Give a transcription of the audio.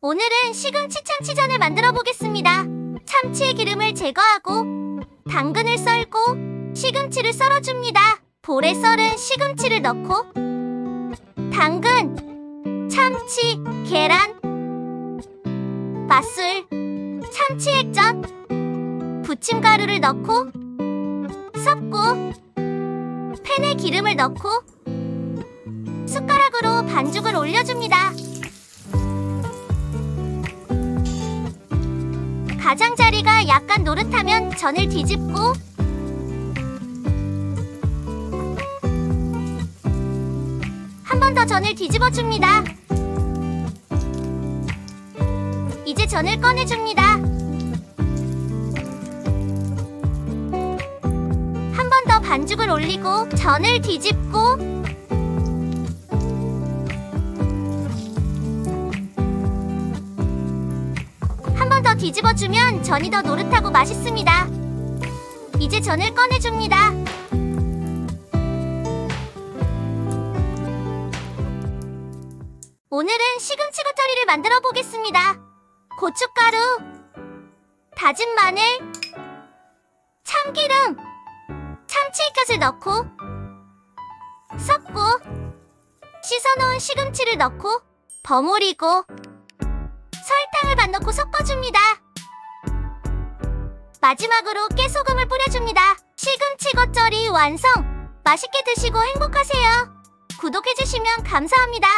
오늘은 시금치 참치전을 만들어 보겠습니다. 참치의 기름을 제거하고 당근을 썰고 시금치를 썰어줍니다. 볼에 썰은 시금치를 넣고 당근, 참치, 계란, 맛술, 참치 액젓, 부침가루를 넣고 섞고 팬에 기름을 넣고 숟가락으로 반죽을 올려줍니다. 가장자리가 약간 노릇하면 전을 뒤집고 한 번 더 전을 뒤집어 줍니다. 이제 전을 꺼내줍니다. 한 번 더 반죽을 올리고 전을 뒤집고 한 번 더 뒤집어주면 전이 더 노릇하고 맛있습니다. 이제 전을 꺼내줍니다. 오늘은 시금치 겉절이를 만들어 보겠습니다. 고춧가루, 다진 마늘, 참기름, 참치 액젓을 넣고 섞고 씻어놓은 시금치를 넣고 버무리고 설탕을 반 넣고 섞어줍니다. 마지막으로 깨소금을 뿌려줍니다. 시금치 겉절이 완성! 맛있게 드시고 행복하세요. 구독해주시면 감사합니다.